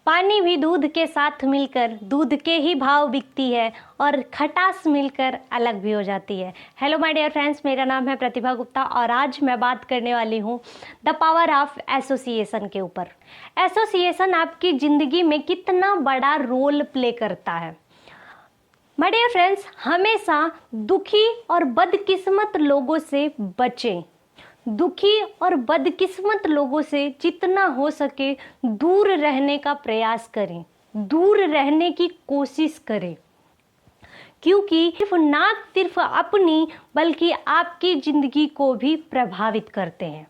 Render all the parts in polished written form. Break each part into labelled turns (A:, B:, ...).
A: पानी भी दूध के साथ मिलकर दूध के ही भाव बिकती है और खटास मिलकर अलग भी हो जाती है। हेलो माय डियर फ्रेंड्स, मेरा नाम है प्रतिभा गुप्ता और आज मैं बात करने वाली हूँ द पावर ऑफ एसोसिएशन के ऊपर। एसोसिएशन आपकी ज़िंदगी में कितना बड़ा रोल प्ले करता है। माय डियर फ्रेंड्स, हमेशा दुखी और बदकिस्मत लोगों से बचें। दुखी और बदकिस्मत लोगों से जितना हो सके दूर रहने का प्रयास करें, दूर रहने की कोशिश करें, क्योंकि ना सिर्फ अपनी बल्कि आपकी ज़िंदगी को भी प्रभावित करते हैं।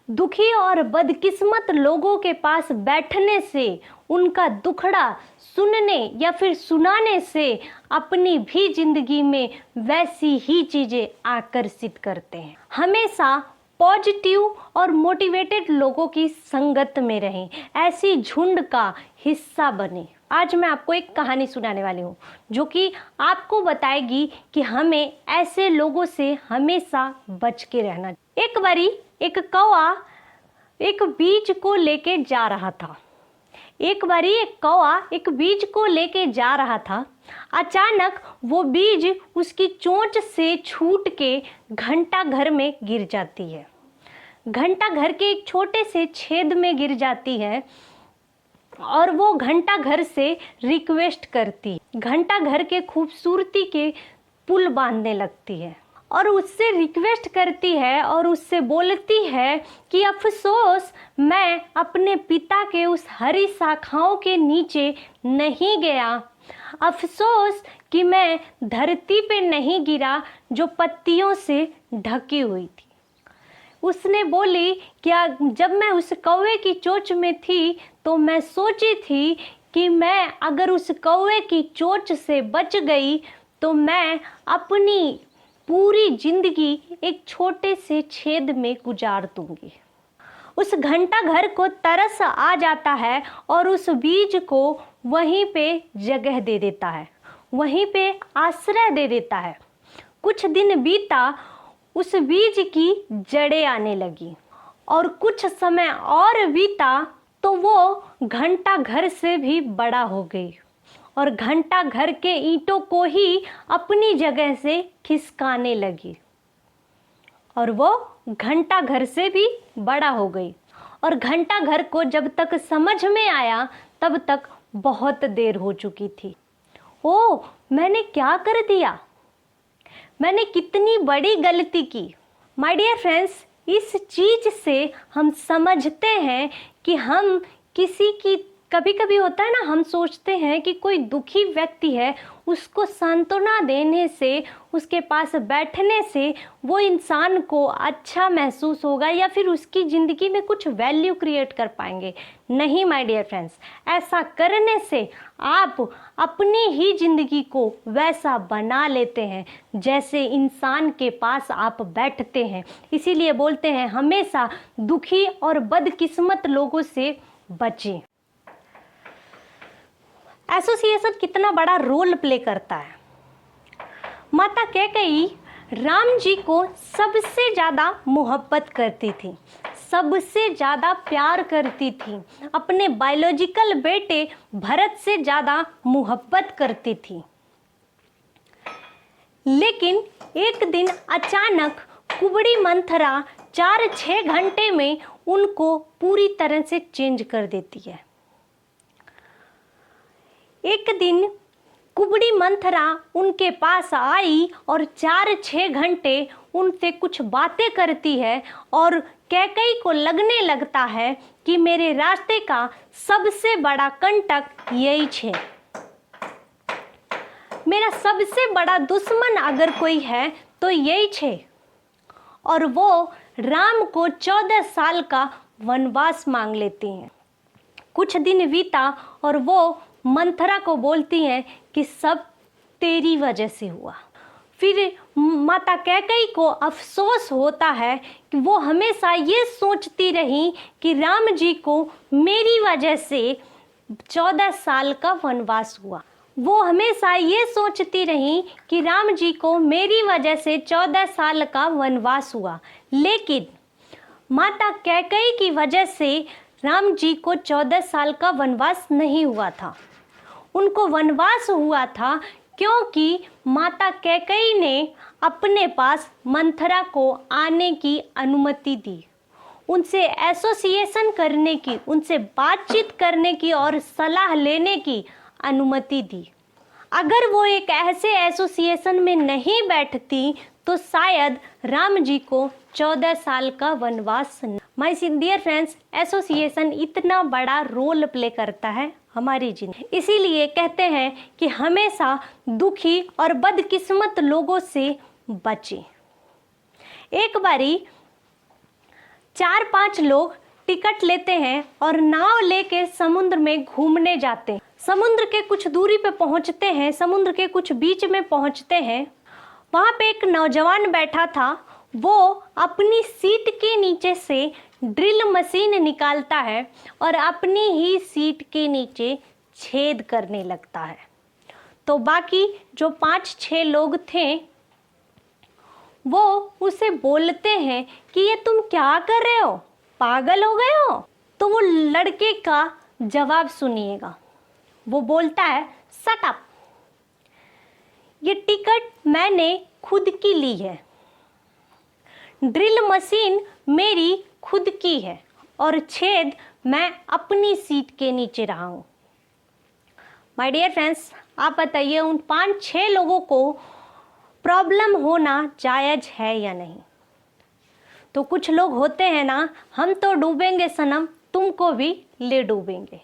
A: दुखी और बदकिस्मत लोगों के पास बैठने से, उनका दुखड़ा सुनने या फिर सुनाने से अपनी भी ज़िंदगी में वैसी ही चीज़ें आकर्षित करते हैं। हमेशा पॉजिटिव और मोटिवेटेड लोगों की संगत में रहें, ऐसी झुंड का हिस्सा बने। आज मैं आपको एक कहानी सुनाने वाली हूँ जो कि आपको बताएगी कि हमें ऐसे लोगों से हमेशा बच के रहना। एक बारी एक कौवा एक बीज को लेके जा रहा था। एक बारी एक कौवा एक बीज को लेके जा रहा था। अचानक वो बीज उसकी चोंच से छूट के घंटा घर में गिर जाती है। घंटा घर के एक छोटे से छेद में गिर जाती है और वो घंटा घर से रिक्वेस्ट करती, घंटा घर के खूबसूरती के पुल बांधने लगती है और उससे रिक्वेस्ट करती है और उससे बोलती है कि अफसोस मैं अपने पिता के उस हरी शाखाओं के नीचे नहीं गया। अफसोस कि मैं धरती पे नहीं गिरा जो पत्तियों से ढकी हुई थी। उसने बोली क्या जब मैं उस कौवे की चोंच में थी तो मैं सोची थी कि मैं अगर उस कौवे की चोंच से बच गई तो मैं अपनी पूरी जिंदगी एक छोटे से छेद में गुजार दूंगी। उस घंटा घर को तरस आ जाता है और उस बीज को वहीं पे जगह दे देता है, वहीं पे आश्रय दे देता है। कुछ दिन बीता, उस बीज की जड़ें आने लगी और कुछ समय और बीता तो वो घंटा घर से भी बड़ा हो गई और घंटा घर के ईंटों को ही अपनी जगह से खिसकाने लगी और वो घंटा घर से भी बड़ा हो गई। और घंटा घर को जब तक समझ में आया तब तक बहुत देर हो चुकी थी। ओ, मैंने क्या कर दिया, मैंने कितनी बड़ी गलती की। माय डियर फ्रेंड्स, इस चीज़ से हम समझते हैं कि हम किसी की, कभी कभी होता है ना, हम सोचते हैं कि कोई दुखी व्यक्ति है, उसको सांत्वना देने से, उसके पास बैठने से वो इंसान को अच्छा महसूस होगा या फिर उसकी ज़िंदगी में कुछ वैल्यू क्रिएट कर पाएंगे। नहीं माय डियर फ्रेंड्स, ऐसा करने से आप अपनी ही ज़िंदगी को वैसा बना लेते हैं जैसे इंसान के पास आप बैठते हैं। इसीलिए बोलते हैं हमेशा दुखी और बदकिस्मत लोगों से बचें। एसोसिएशन कितना बड़ा रोल प्ले करता है। माता कैकेयी राम जी को सबसे ज़्यादा मोहब्बत करती थी, सबसे ज़्यादा प्यार करती थी, अपने बायोलॉजिकल बेटे भरत से ज़्यादा मोहब्बत करती थी। लेकिन एक दिन अचानक कुबड़ी मंथरा 4-6 घंटे में उनको पूरी तरह से चेंज कर देती है। एक दिन कुबड़ी मंथरा उनके पास आई और 4-6 घंटे उनसे कुछ बातें करती है और कैकेयी को लगने लगता है कि मेरे रास्ते का सबसे बड़ा कंटक यही है। मेरा सबसे बड़ा दुश्मन अगर कोई है तो यही है। और वो राम को 14 साल का वनवास मांग लेती हैं। कुछ दिन बीता और वो मंथरा को बोलती हैं कि सब तेरी वजह से हुआ। फिर माता कैकेयी को अफसोस होता है कि वो हमेशा ये सोचती रही कि राम जी को मेरी वजह से 14 साल का वनवास हुआ। वो हमेशा ये सोचती रही कि राम जी को मेरी वजह से 14 साल का वनवास हुआ। लेकिन माता कैकेयी की वजह से राम जी को 14 साल का वनवास नहीं हुआ था। उनको वनवास हुआ था क्योंकि माता कैकेयी ने अपने पास मंथरा को आने की अनुमति दी, उनसे एसोसिएशन करने की, उनसे बातचीत करने की और सलाह लेने की अनुमति दी। अगर वो एक ऐसे एसोसिएशन में नहीं बैठती तो शायद राम जी को 14 साल का वनवास। माय डियर फ्रेंड्स, एसोसिएशन इतना बड़ा रोल प्ले करता है हमारी जिंदगी, इसीलिए कहते हैं कि हमेशा दुखी और बदकिस्मत लोगों से बचें। एक बारी 4-5 लोग टिकट लेते हैं और नाव लेके समुद्र में घूमने जाते हैं। समुद्र के कुछ दूरी पे पहुंचते हैं, समुद्र के कुछ बीच में पहुंचते हैं। वहाँ पे एक नौजवान बैठा था। वो अपनी सीट के नीचे से ड्रिल मशीन निकालता है और अपनी ही सीट के नीचे छेद करने लगता है। तो बाकी जो 5-6 लोग थे वो उसे बोलते हैं कि ये तुम क्या कर रहे हो, पागल हो गए हो। तो वो लड़के का जवाब सुनिएगा। वो बोलता है, शट अप, ये टिकट मैंने खुद की ली है, ड्रिल मशीन मेरी खुद की है और छेद मैं अपनी सीट के नीचे रहा हूँ। माय डियर फ्रेंड्स, आप बताइए उन 5-6 लोगों को प्रॉब्लम होना जायज़ है या नहीं। तो कुछ लोग होते हैं ना, हम तो डूबेंगे सनम, तुमको भी ले डूबेंगे।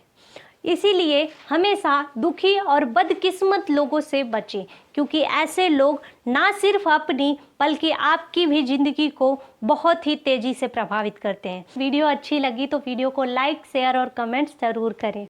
A: इसीलिए हमेशा दुखी और बदकिस्मत लोगों से बचें, क्योंकि ऐसे लोग ना सिर्फ अपनी बल्कि आपकी भी ज़िंदगी को बहुत ही तेज़ी से प्रभावित करते हैं। वीडियो अच्छी लगी तो वीडियो को लाइक, शेयर और कमेंट्स ज़रूर करें।